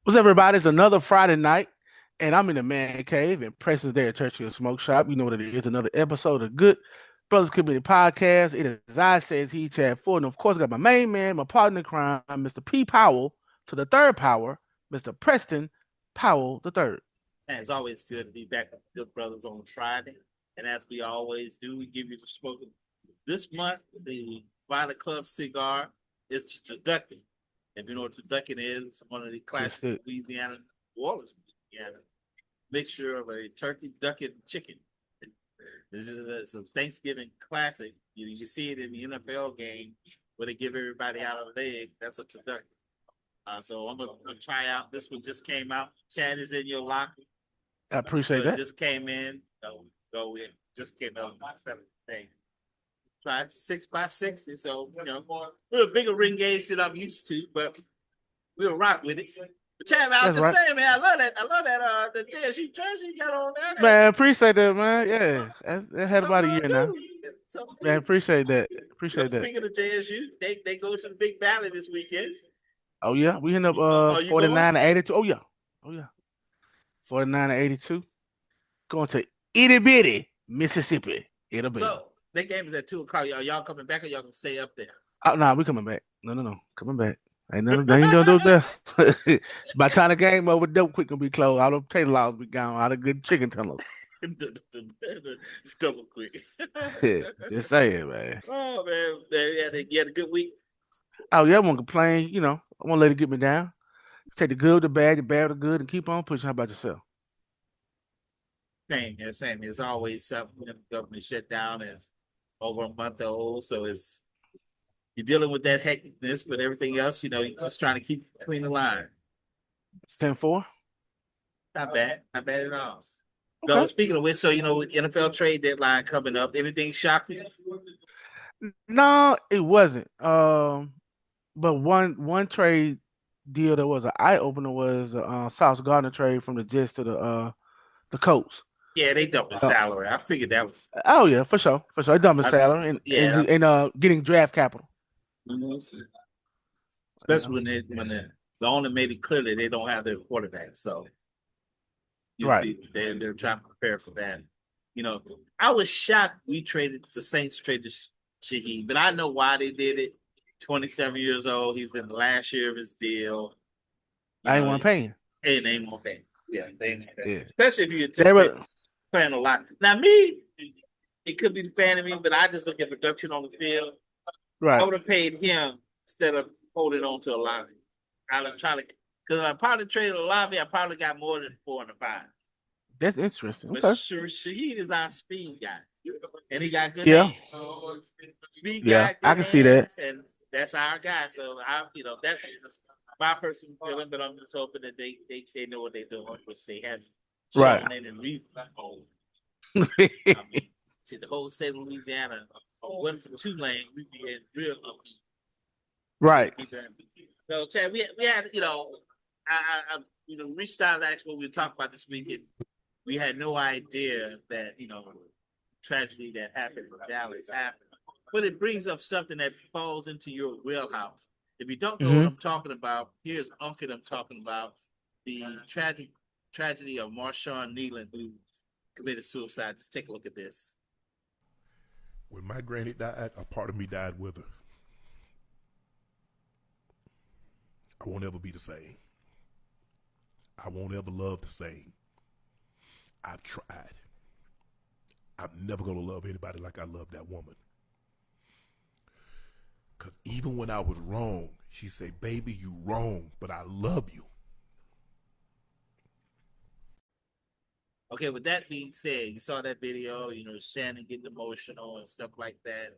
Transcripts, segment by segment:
What's up, everybody? It's another Friday night, and I'm in the man cave in Preston's Day Church and Smoke Shop. You know what it is. Another episode of Good Brothers Community Podcast. It is I says he Chad Ford. And of course, I got my main man, my partner in crime, Mr. P. Powell to the third power, Mr. Preston Powell the third. And it's always good to be back with Good Brothers on Friday. And as we always do, we give you the smoke. This month, the Violet Club cigar is turducken. If you know what turducken is, it's one of the Yes, classic Louisiana, New Orleans, Louisiana mixture of a turkey, duck, and chicken. This is it's a Thanksgiving classic. You see it in the NFL game where they give everybody out of the leg. That's a turducken. So I'm gonna try out. This one just came out. Chad is in your locker. I appreciate So it that. just came in. Go in. Just came out. Try it 6x60. So we're a bigger ring gauge than I'm used to, but we'll rock with it. But Chad, I was That's just right. saying, man, I love that. I love that. The JSU jersey you got on there. That's Man, appreciate that, man. Yeah, that had about a something year to now. do. Something to Man, do. appreciate that. Appreciate that. Speaking of JSU, they go to the Big Valley this weekend. Oh yeah, we ended up Are you going? 49 to 82. Oh yeah. Oh yeah. 49 to 82. Going to itty bitty Mississippi. It'll be. So that game is at 2 o'clock. Are y'all coming back or y'all gonna stay up there? Oh no, we coming back. No. Coming back. Ain't nothing they ain't gonna do there. By the time the game over, Dope Quick gonna be closed. All the tater laws be gone. All the good chicken tunnels. Double quick. Just saying, man. Oh man, you had a good week. Oh yeah, I won't complain, I won't let it get me down. Take the good, the bad, the good, and keep on pushing. How about yourself? Same here, same. There's always something. The government shutdown is over a month old, so it's you're dealing with that hecticness, but everything else, you're just trying to keep between the lines. 10-4? Not bad at all. So Okay. speaking of which, so NFL trade deadline coming up. Anything shocking? No, it wasn't. But one trade deal that was an eye opener was the Sauce Gardner trade from the Jets to the Colts. Yeah, they doubled the Uh, salary. I figured that was. oh yeah, for sure, for sure. They dumping I, salary yeah, getting draft capital. You especially know, the owner made it clear that they don't have their quarterback, so right? they're trying to prepare for that. You know, I was shocked the Saints traded Shaheed, but I know why they did it. 27 years old, he's in the last year of his deal. You I ain't know, want to pay him. and they won't pay. Yeah, they ain't pay. Yeah, Especially if you they anticipate were playing a lot. Now, me, it could be the fan of me, but I just look at production on the field. I right. would have paid him instead of holding on to a lobby. I would try to, because if I probably traded a lobby, I probably got more than 4 and 5. That's interesting. But Okay. Shaheed is our speed guy, and he got good Yeah, hands. Speed yeah, guy, I good can see that. hands, and that's our guy. So that's my personal feeling. But I'm just hoping that they know what they're doing, which they have Right. shown in the review. I mean, see the whole state of Louisiana went for Tulane. We'd be in real lucky. Right. So, Chad, we had I reached out and asked what we were talking about this weekend. We had no idea that tragedy that happened in Dallas happened, but it brings up something that falls into your wheelhouse. If you don't know what Hmm. I'm talking about, here's Uncle I'm talking about the tragedy of Marshawn Kneeland, who committed suicide. Just take a look at this. When my granny died, a part of me died with her. I won't ever be the same. I won't ever love the same. I've tried. I'm never going to love anybody like I love that woman. Because even when I was wrong, she said, baby, you wrong, but I love you. Okay, with that being said, you saw that video, Shannon getting emotional and stuff like that,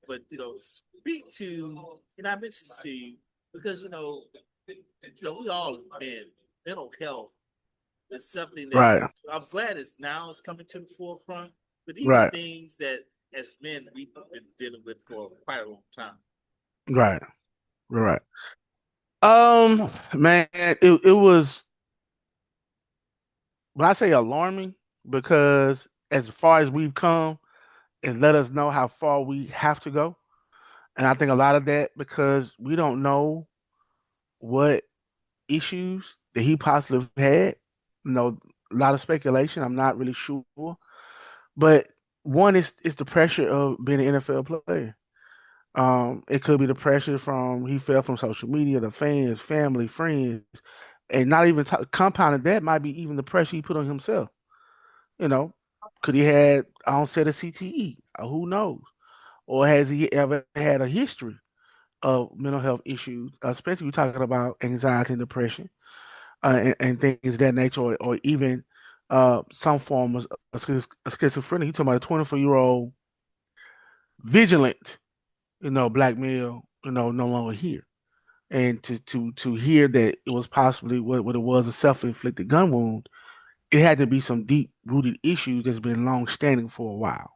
but, speak to, I mentioned this to you because, we all been mental health is something Right. I'm glad it's coming to the forefront, but these are Right. things that as men, we've been dealing with for quite a long time. Right. Right. Man, it was when I say alarming because as far as we've come, it let us know how far we have to go. And I think a lot of that because we don't know what issues that he possibly had. You know, a lot of speculation. I'm not really sure, but one is the pressure of being an NFL player. It could be the pressure from he fell from social media, the fans, family, friends, and not even compounded that might be even the pressure he put on himself. You know, could he had onset of CTE? Who knows? Or has he ever had a history of mental health issues, especially we're talking about anxiety and depression and things of that nature, or even some form of schizophrenia. You're talking about a 24-year-old vigilant, black male, no longer here. And to hear that it was possibly what it was, a self-inflicted gun wound, it had to be some deep rooted issues that's been long standing for a while.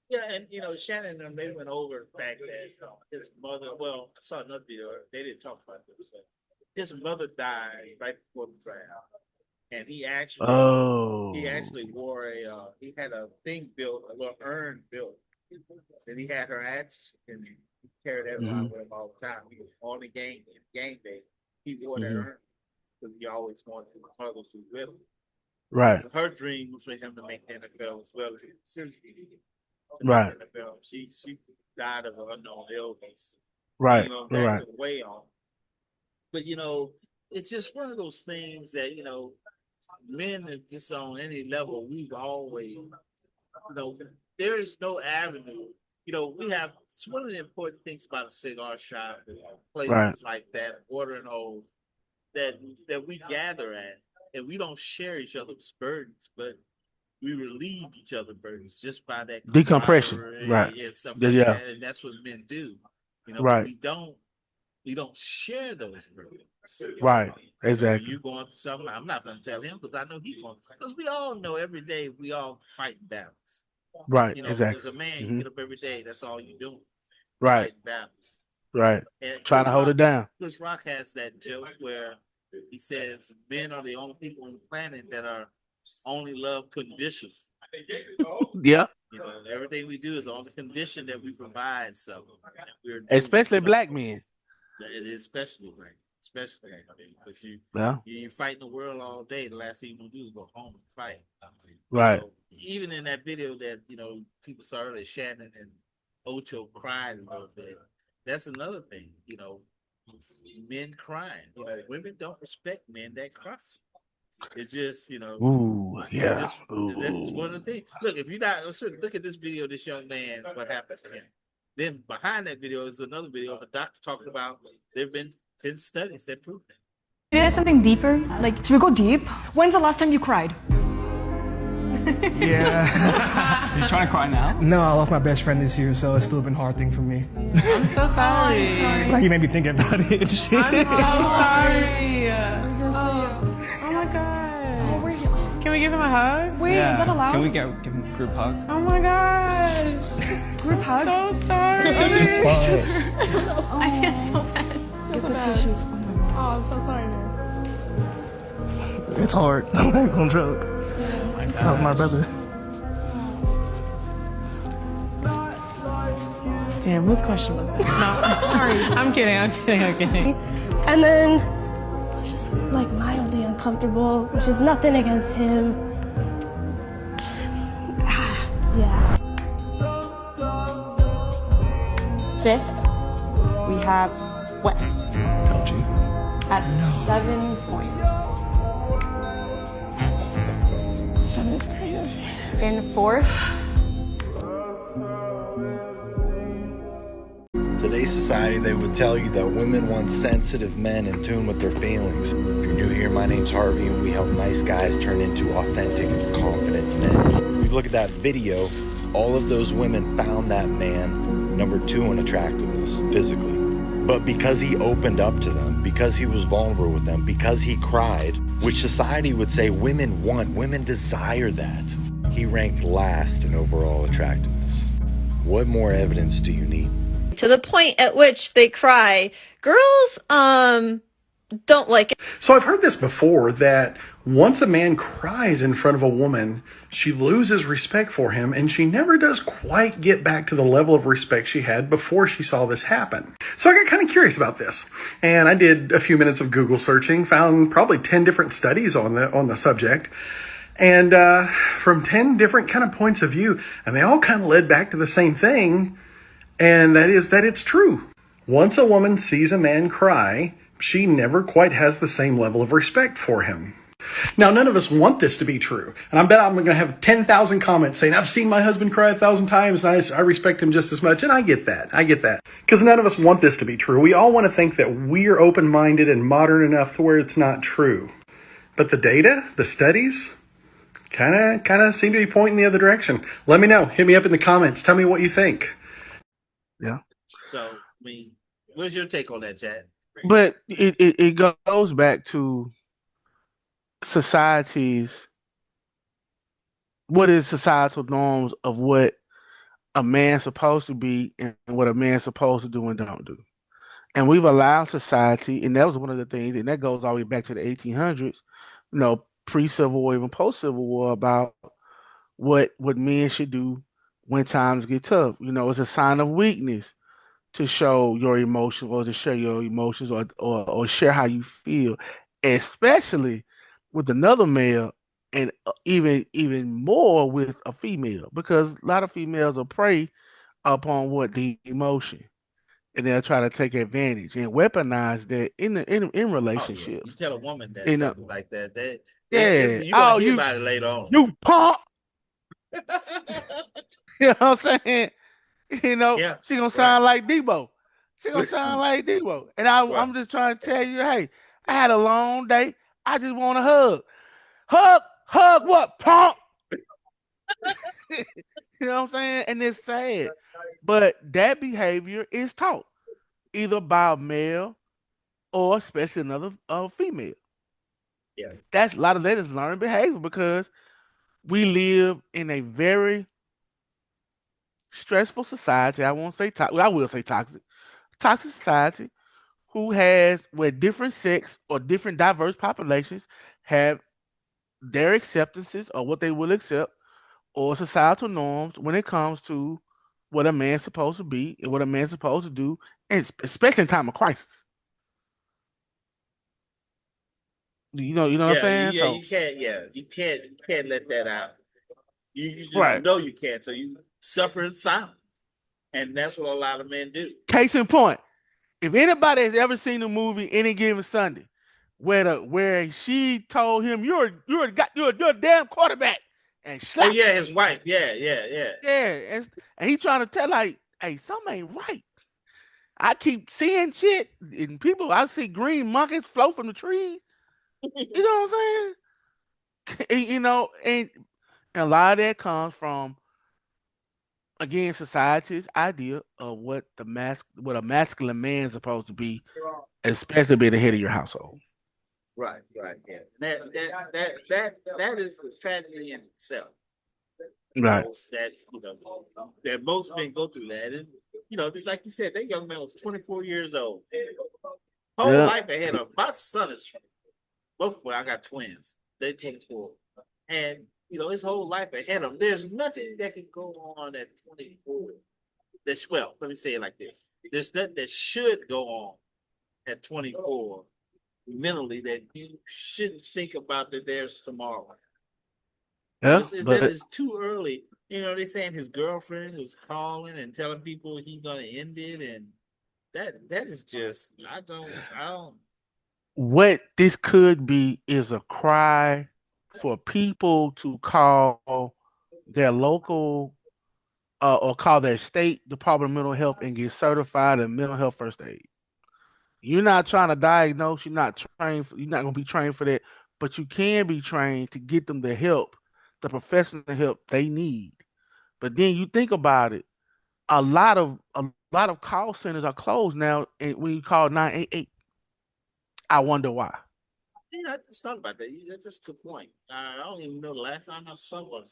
Yeah, and Shannon and they went over the fact that his mother. Well, I saw another video. They didn't talk about this, but his mother died right before the draft, and he actually wore he had a thing built, a little urn built, and he had her ashes, and he carried that around with him all the time. He was on the game day. He wore that urn because he always wanted his mother to be with him. Right. So her dream was for him to make the NFL as well as he right. The NFL. She died of an unknown illness. Right. Right. Way on. But it's just one of those things that men are just on any level. We've always, there is no avenue. We have. It's one of the important things about a cigar shop, places like that, watering hole, that we gather at, and we don't share each other's burdens, but we relieve each other's burdens just by that decompression, right? And stuff like that, and that's what men do. Right. We don't share those burdens. Right. Exactly. You going through something? I'm not going to tell him because I know he's going. Because we all know every day we all fight battles. Right. Exactly. As a man, you get up every day. That's all you do. Right. Battles. Right. And trying to hold it down. Chris Rock has that joke where he says men are the only people on the planet that are only love conditions. Yeah. Everything we do is on the condition that we provide. So, especially black men. Especially black. Especially, because you're fighting the world all day. The last thing you want to do is go home and fight. Right. So, even in that video that people saw earlier, Shannon and Ocho cried a little bit. That's another thing. Men crying. Women don't respect men that cry. It's just Ooh, yeah. This is one of the things. Look, if you're not look at this video, this young man, what happens to him. Then behind that video is another video of a doctor talking about there have been 10 studies that prove that. Is there something deeper? Like, should we go deep? When's the last time you cried? Yeah. You're trying to cry now? No, I lost my best friend this year, so it's still been a hard thing for me. I'm so sorry. Like, you made me think about it. I'm so sorry. Oh my God. Can we give him a hug? Wait, is that allowed? Can we give him a group hug? Oh my gosh. Group hug? I'm so sorry. It's fine. I feel so bad. Get the tissues. Oh, I'm so sorry, man. It's hard. I'm not gonna joke. That was my brother. Damn, whose question was that? No, sorry. I'm kidding. And then I was just like mildly uncomfortable, which is nothing against him. Yeah. Fifth, we have West at 7 points. 7 is crazy. In fourth, today's society, they would tell you that women want sensitive men in tune with their feelings. If you're new here, my name's Harvey, and we help nice guys turn into authentic and confident men. If you look at that video, all of those women found that man number 2 in attractiveness physically. But because he opened up to them, because he was vulnerable with them, because he cried, which society would say women want, women desire that, he ranked last in overall attractiveness. What more evidence do you need? To the point at which they cry, girls don't like it. So I've heard this before, that Once a man cries in front of a woman, she loses respect for him, and she never does quite get back to the level of respect she had before she saw this happen. So I got kind of curious about this, and I did a few minutes of Google searching, found probably 10 different studies on the subject, and from 10 different kind of points of view, and they all kind of led back to the same thing, and that is that it's true. Once a woman sees a man cry, she never quite has the same level of respect for him. Now, none of us want this to be true. And I bet I'm going to have 10,000 comments saying, I've seen my husband cry 1,000 times and I respect him just as much. And I get that. Because none of us want this to be true. We all want to think that we're open-minded and modern enough to where it's not true. But the data, the studies, kind of seem to be pointing the other direction. Let me know. Hit me up in the comments. Tell me what you think. Yeah. So, I mean, what's your take on that, Chad? But it goes back to society's, what is societal norms of what a man's supposed to be and what a man's supposed to do and don't do. And we've allowed society, and that was one of the things, and that goes all the way back to the 1800s, pre-Civil War, even post-Civil War, about what men should do when times get tough. It's a sign of weakness to show your emotions or to share your emotions or share how you feel, especially with another male, and even more with a female, because a lot of females will prey upon what the emotion, and they'll try to take advantage and weaponize that in relationships. You tell a woman that something like that, yeah, you're gonna hear about it later on. You punk. You know what I'm saying? She gonna sound like Debo. And I'm just trying to tell you, hey, I had a long day. I just want a hug. Hug what, punk? You know what I'm saying? And it's sad. But that behavior is taught either by a male or especially another female. Yeah. A lot of that is learned behavior, because we live in a very stressful society. I won't say toxic. I will say toxic society, where different sex or different diverse populations have their acceptances or what they will accept or societal norms when it comes to what a man's supposed to be and what a man's supposed to do, and especially in time of crisis. You know what I'm saying? Yeah, you can't let that out. You just know you can't, so you suffer in silence, and that's what a lot of men do. Case in point, if anybody has ever seen the movie Any Given Sunday, where she told him, you're a damn quarterback, and slapped his wife, yeah, and he trying to tell, like, hey, something ain't right. I keep seeing shit, and I see green monkeys float from the trees. You know what I'm saying? And a lot of that comes from, again, society's idea of what a masculine man is supposed to be, especially being the head of your household. Right, yeah. That is a tragedy in itself. Right. That most men go through that, and like you said, that young man was 24 years old. Whole life ahead of him. My son is I got twins. They're 24, and his whole life ahead of him. There's nothing that can go on at 24. Let me say it like this: there's nothing that should go on at 24 mentally that you shouldn't think about that there's tomorrow. Yeah, that is too early. They're saying his girlfriend is calling and telling people he's gonna end it, and that is just I don't. What this could be is a cry for people to call their local or call their state Department of Mental Health and get certified in mental health first aid. You're not trying to diagnose. You're not going to be trained for that, but you can be trained to get them the help, the professional help they need. But then you think about it, a lot of call centers are closed now, and when you call 988, I wonder why. I just thought about that. That's just a good point. I don't even know the last time I saw one.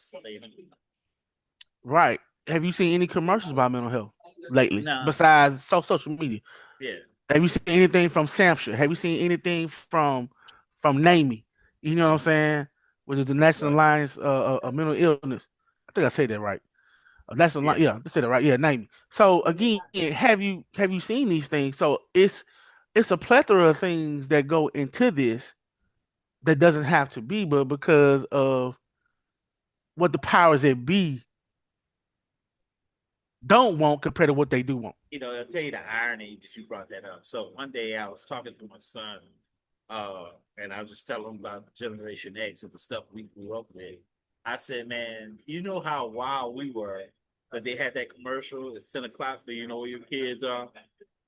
Right. Have you seen any commercials about mental health lately? No. Besides social media? Yeah. Have you seen anything from Sampshire? Have you seen anything from NAMI? You know what I'm saying? Which is the National Alliance of Mental Illness. I think I said that right. Yeah, I said it right. Yeah, name. So again, have you seen these things? So it's a plethora of things that go into this that doesn't have to be, but because of what the powers that be don't want compared to what they do want. I'll tell you the irony that you brought that up. So one day I was talking to my son, and I was just telling him about Generation X and the stuff we grew up with. I said, man, you know how wild we were, but they had that commercial. It's 10 o'clock, so you know where your kids are.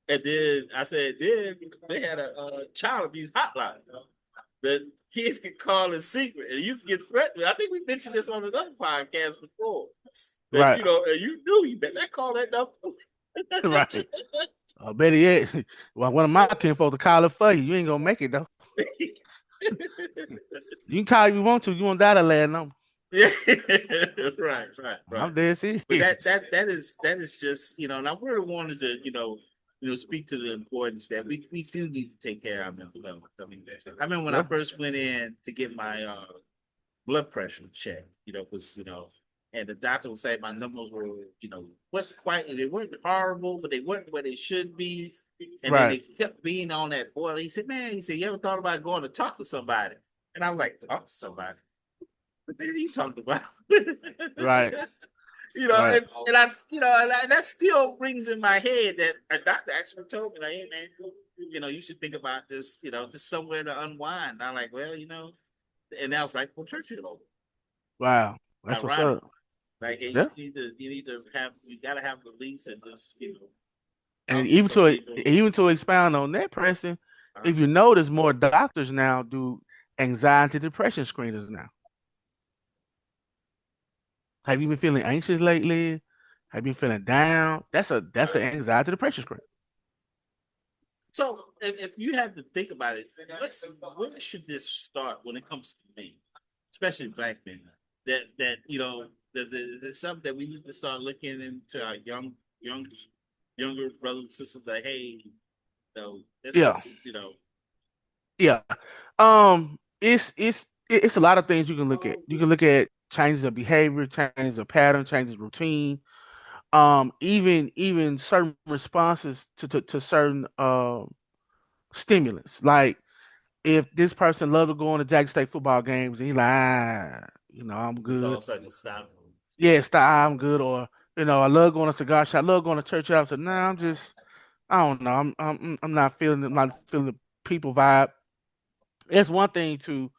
And then I said, then they had a child abuse hotline that kids could call in secret. And it used to get threatened. I think we mentioned this on another podcast before. That, Right. And you knew you better not call that number. Right. Better yet, well, one of my kinfolk to call it for you. You ain't gonna make it though. You can call if you want to. You won't die the last number. Yeah, right. I'm dead serious. But that is just and I really wanted to speak to the importance that we do need to take care of our mental health. I remember when I first went in to get my blood pressure checked, because and the doctor would say my numbers were they weren't horrible, but they weren't where they should be, and then they kept being on that boil. He said, you ever thought about going to talk to somebody? And I was like, talk to somebody. What the hell are you talking about? Right. Right. And that still rings in my head that a doctor actually told me, like, hey man, you should think about this, just somewhere to unwind. I'm like, well, and that was right before church was over. Wow. That's what's up. Like, hey, you gotta have release and just, And even to expound on that, Preston, if you notice, more doctors now do anxiety depression screeners now. Have you been feeling anxious lately? Have you been feeling down? That's an anxiety depression screen. So if you had to think about it, where should this start when it comes to men, especially black men? That there's something that we need to start looking into our younger brothers and sisters. Like, hey, Yeah. It's a lot of things you can look at. You can look at changes of behavior, changes of pattern, changes of routine. Even certain responses to certain stimulants. Like if this person loves to go on to Jackson State football games and he's like, I'm good. All of a sudden stop. Yeah, stop. I'm good. Or I love going to cigar shop. I love going to church. I said, I don't know. I'm not feeling the people vibe. It's one thing to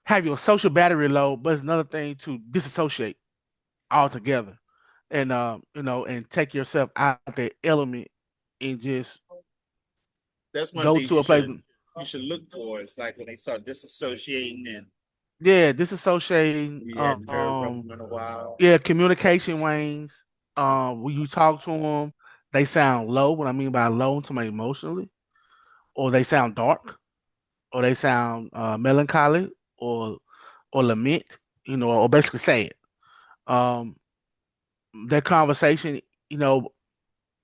have your social battery low, but it's another thing to disassociate altogether, and and take yourself out of the element and just that's one go thing to a place. You should look for. It's like when they start disassociating and disassociating. Communication wanes. When you talk to them, they sound low. What I mean by low, to me emotionally, or they sound dark, or they sound melancholy, or lament. Or basically sad. Their conversation,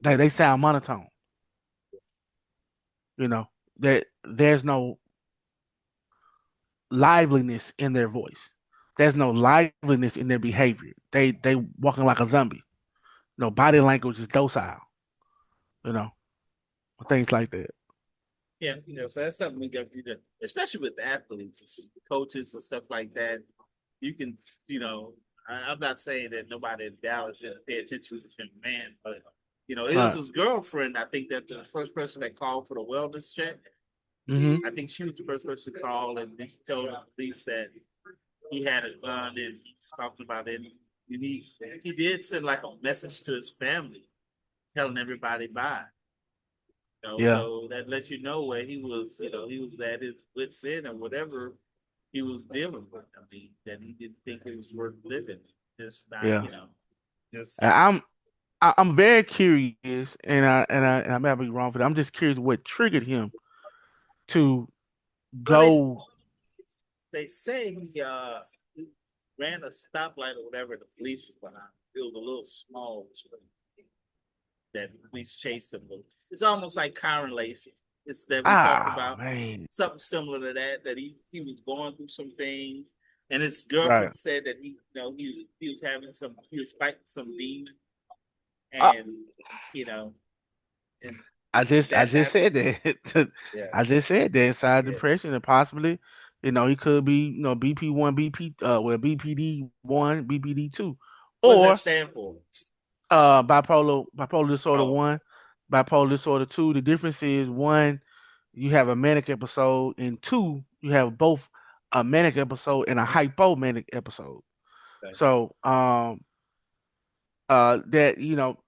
they sound monotone. That there's no liveliness in their voice. There's no liveliness in their behavior. They walking like a zombie. Body language is docile. Things like that. Yeah, so that's something we got to do, especially with athletes, coaches, and stuff like that. You can, I'm not saying that nobody in Dallas didn't pay attention to him, man, but it was his girlfriend. I think that the first person that called for the wellness check. Mm-hmm. I think she was the first person to call, and then she told the police that he had a gun and he's talking about it. He did send like a message to his family, telling everybody bye. So that lets you know where he was. He was at his wits' end or whatever he was dealing with. I mean, that he didn't think it was worth living. Just not, just. I'm very curious, and I may be wrong for that. I'm just curious what triggered him to go. They say he ran a stoplight or whatever. The police was behind. It was a little small that the police chased him. It's almost like Kyron Lacey. It's that we talked about man. something similar to that he was going through some things, and his Right. girlfriend said that he was fighting some demon, Uh, and and I just said that. Yeah. I just said that inside depression and possibly, he could be, BP1, BPD1, BPD2, What does or that stand for? bipolar disorder 1, bipolar disorder 2. The difference is 1, you have a manic episode, and 2, you have both a manic episode and a hypomanic episode. Okay. So that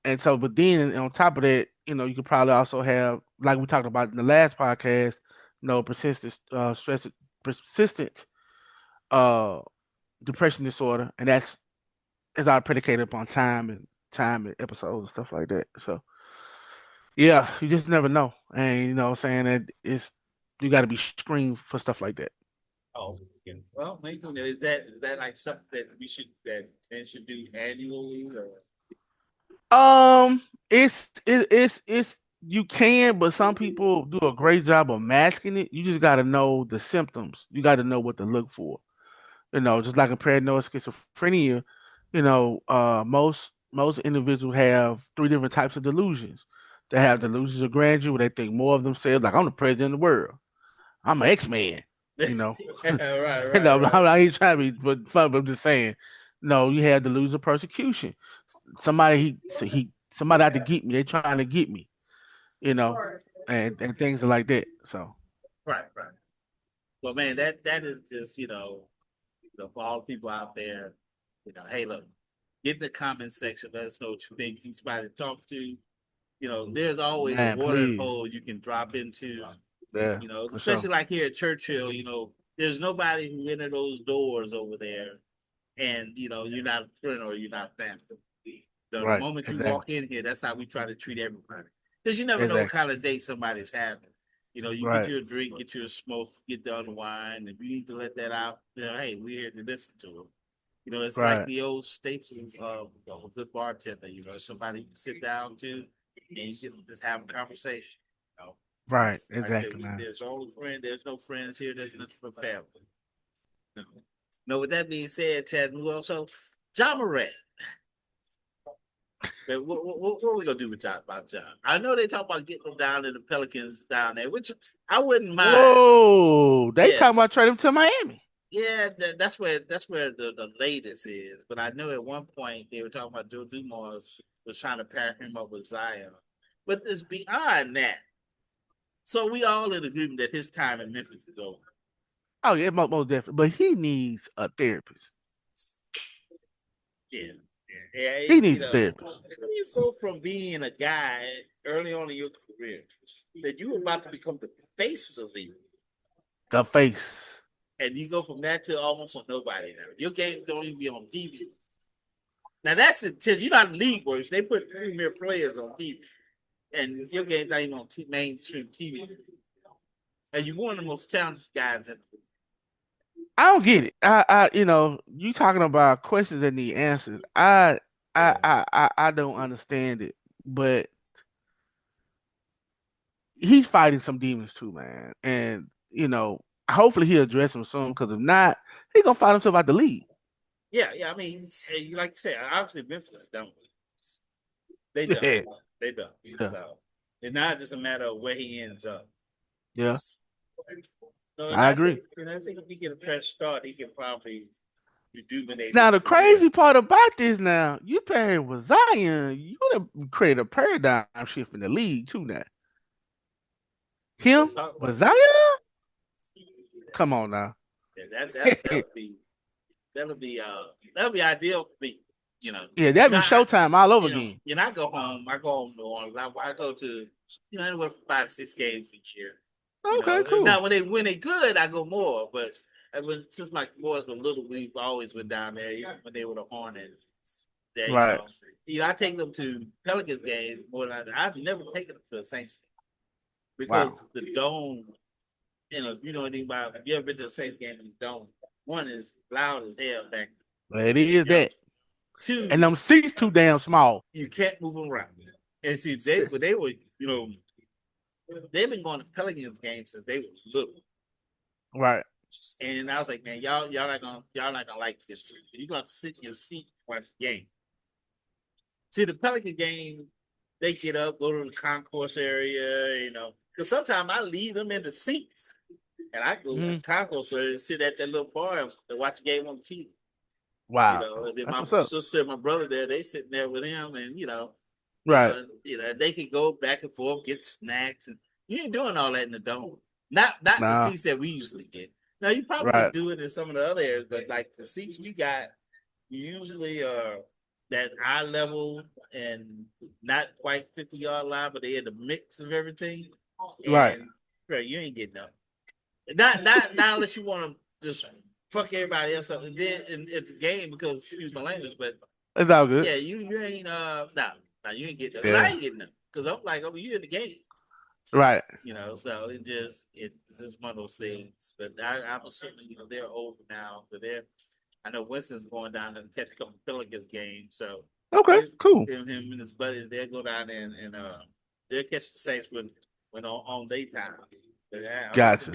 and so but then on top of that, you could probably also have, like we talked about in the last podcast, persistent persistent uh depression disorder, and it's all predicated upon time and episodes and stuff like that. So yeah, you just never know. And saying that you got to be screened for stuff like that. Oh, yeah. Well, maybe is that like something that men should do annually, or? It's you can, but some people do a great job of masking it. You just got to know the symptoms. You got to know what to look for. Just like a paranoid schizophrenia, most individuals have 3 different types of delusions. They have delusions of grandeur where they think more of themselves, like I'm the president of the world. I'm an X-Man, right. I ain't trying to be but fun, but I'm just saying. No, you have delusions of persecution. Somebody somebody out to get me. They trying to get me, and things like that. So Right. Well, man, that is just for all people out there, hey, look, get in the comment section. Let us know what you think. He's somebody to talk to. There's always a watering hole you can drop into. Yeah, especially like here at Churchill. There's nobody who entered those doors over there, and you're not a friend or you're not family. The moment you walk in here, that's how we try to treat everybody. Because you never know what kind of day somebody's having. You get you a drink, get you a smoke, get to unwind. If you need to let that out, hey, we're here to listen to them. It's like the old staples of a good bartender. Somebody you can sit down to and you can just have a conversation. Right, Like exactly. I said, there's only friend. There's no friends here. There's nothing but family. With that being said, Chad, so John Morant. Man, what are we gonna do with John? I know they talk about getting him down to the Pelicans down there, which I wouldn't mind. Whoa, they talking about trading him to Miami. Yeah, that's where the latest is. But I know at one point they were talking about Joe Dumars was trying to pair him up with Zion. But it's beyond that. So we all in agreement that his time in Memphis is over. Oh yeah, most definitely. But he needs a therapist. Yeah, he needs a therapist. You go from being a guy early on in your career that you were about to become the face of the league. The face. And you go from that to almost a nobody now. Your game don't even be on TV. Now that's intense. You know how the league works. They put premier players on TV. And your game's not even on mainstream TV. And you're one of the most talented guys in the league. I don't get it. I you talking about questions that need answers. I don't understand it, but he's fighting some demons too, man. And hopefully he'll address them soon. Because if not, he's gonna fight himself out the league. Yeah. I mean, like you said, obviously Memphis is done. They done. Yeah. They done. Yeah. So it's not just a matter of where he ends up. Yeah. No, I agree. I think if he get a fresh start, he can probably rejuvenate. Now the crazy part about this, now you pairing with Zion, you gonna create a paradigm shift in the league too. Now him with Zion, come on now. Yeah, that'll be ideal for me. Yeah, that'd be Showtime all over again. I go home. I go home to I go to anywhere from 5 to 6 games each year. Okay, cool. Now when they good, I go more. But since my boys were little, we always went down there. Even when they were the Hornets, right? I take them to Pelicans games more than I've never taken them to a Saints game because the dome. If you know anything about, if you ever been to a Saints game in the dome, one is loud as hell back. Well, it is that. 2, and them seats too damn small. You can't move them around. And see, they were, they've been going to Pelicans games since they were little. Right. And I was like, man, y'all not gonna like this. You're gonna sit in your seat and watch the game. See, the Pelican game, they get up, go to the concourse area, because sometimes I leave them in the seats. And I go to the concourse area and sit at that little bar and watch the game on TV. Wow. And then That's my what's up. sister and my brother there, they sitting there with him, and Right. They could go back and forth, get snacks, and you ain't doing all that in the dome. Not the seats that we usually get. Now you probably could do it in some of the other areas, but like the seats we got usually are that eye level and not quite 50-yard line, but they had the mix of everything. And, right, you ain't getting up. Not unless you want to just fuck everybody else up and then at the game because excuse my language, but it's all good. Yeah, you ain't you ain't getting up. Yeah. I ain't getting up because I'm like, you in the game. Right. So it's just one of those things. But I'm assuming, they're over now. But I know Winston's going down to catch a couple Pelicans games. So cool. Him and his buddies, they'll go down there and they'll catch the Saints when on daytime. But Gotcha.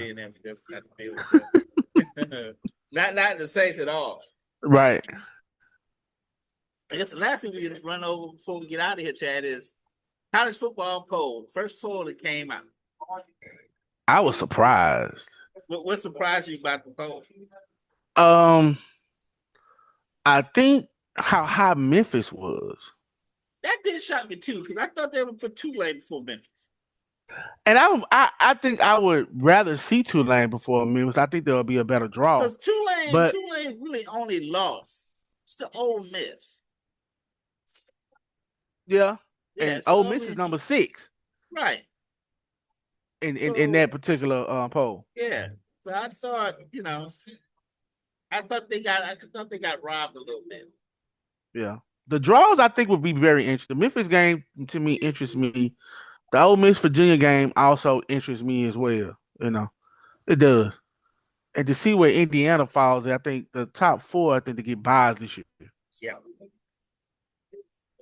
Not the Saints at all. Right. I guess the last thing we run over before we get out of here, Chad, is college football poll. First poll that came out. I was surprised. What surprised you about the poll? I think how high Memphis was. That did shock me too, because I thought they would put Tulane before Memphis. And I think I would rather see Tulane before Memphis. I think there will be a better draw. Because Tulane really only lost to Ole Miss. Yeah. And Ole Miss is number 6. Right. In that particular poll. Yeah. So I thought, I thought they got robbed a little bit. Yeah. The draws I think would be very interesting. The Memphis game to me interests me. The Ole Miss Virginia game also interests me as well. It does. And to see where Indiana falls, I think the top 4, I think they get buys this year. Yeah.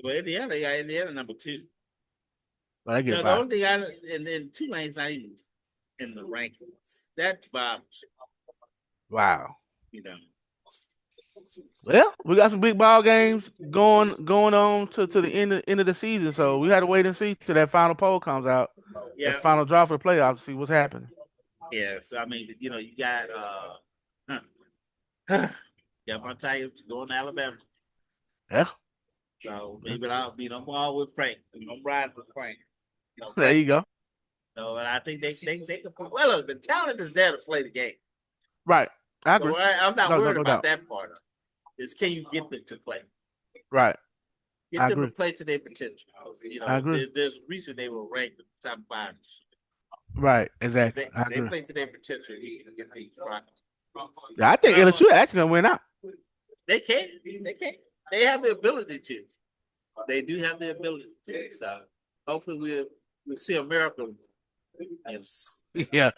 Well, Indiana number 2. But I get the only thing and then Tulane's not even in the rankings. That bothers. Wow. Well, we got some big ball games going on to the end of the season, so we had to wait and see till that final poll comes out. Yeah. That final draw for the playoffs to see what's happening. Yeah, so I mean, you got my Tigers going to Alabama. Yeah. So maybe I'll be no more with Frank. I'm riding with Frank. There you go. So and I think they can. Well, look, the talent is there to play the game. Right. I agree. So I'm not worried about that part of it. It's can you get them to play? Right. Get them to play to their potential. I agree. There's a reason they were ranked in the top 5. Right. Exactly. They play to their potential. Yeah, I think LSU actually gonna win out. They can. They have the ability to. They do have the ability to. So hopefully we'll see a miracle. Yes. Yeah.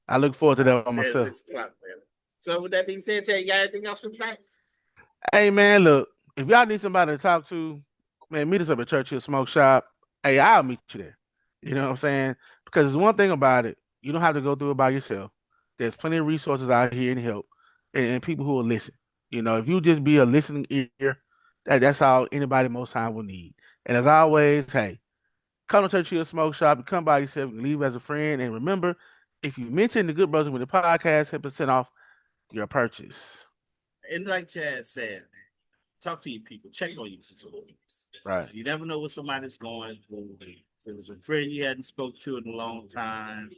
I look forward to that on myself. 6 o'clock, man. So with that being said, Chad, you got anything else for tonight? Hey man, look, if y'all need somebody to talk to, man, meet us up at Churchill Smoke Shop. Hey, I'll meet you there. You know what I'm saying? Because there's one thing about it, you don't have to go through it by yourself. There's plenty of resources out here and help and people who will listen. If you just be a listening ear, that's all anybody most time will need. And as always, hey, come to Churchill Smoke Shop, you come by yourself, you can leave as a friend. And remember, if you mention the Good Brothers with the podcast, 10% off your purchase. And like Chad said, talk to your people, check on your situations. Right. You never know what somebody's going through. So there's a friend you hadn't spoke to in a long time.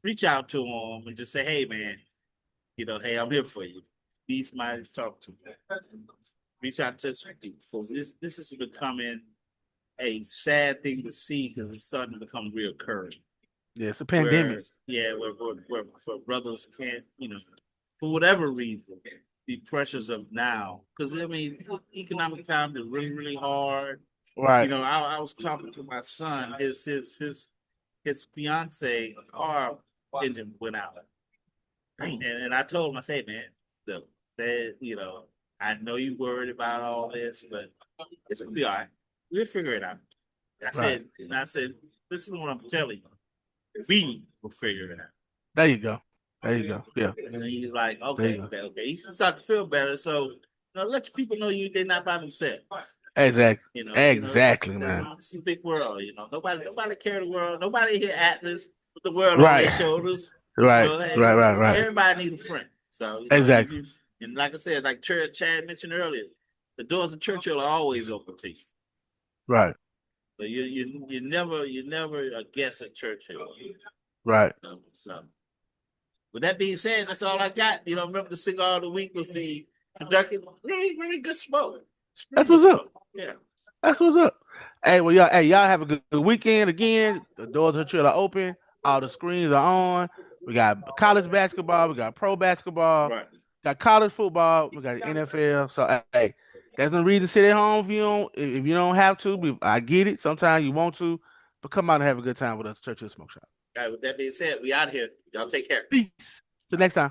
Reach out to them and just say, hey man, hey, I'm here for you. Be somebody to talk to. Reach out to some people. So this is becoming a sad thing to see because it's starting to become reoccurring. Yeah, it's a pandemic. Where brothers can't, for whatever reason, the pressures of now. Because, economic times are really, really hard. Right. I was talking to my son. His fiance car engine went out. And I told him, I said, man, look, I know you're worried about all this, but it's going to be all right. We'll figure it out. I said, this is what I'm telling you. We will figure it out. There you go. There you go. Yeah. And he's like, There okay, you go. okay. He start to feel better. So, let people know they're not by themselves. Exactly. Exactly, man. It's a big world. Nobody care the world. Nobody here Atlas with the world on Right. their shoulders. Right. Right. Everybody need a friend. So Exactly. and like I said, like Chad mentioned earlier, the doors of Churchill are always open to you. Right. But you never a guest at Churchill. Right. So, with that being said, that's all I got. Remember the cigar of the week was the Kentucky. Really, really good smoke. That's what's up. Yeah. That's what's up. Hey, well, y'all have a good weekend again. The doors of the trail are open. All the screens are on. We got college basketball. We got pro basketball. Right. Got college football. We got the NFL. So, hey, there's no reason to sit at home if you don't have to. I get it. Sometimes you want to, but come out and have a good time with us, Churchill Smoke Shop. All right, with that being said, we out here. Y'all take care. Peace. Till next time.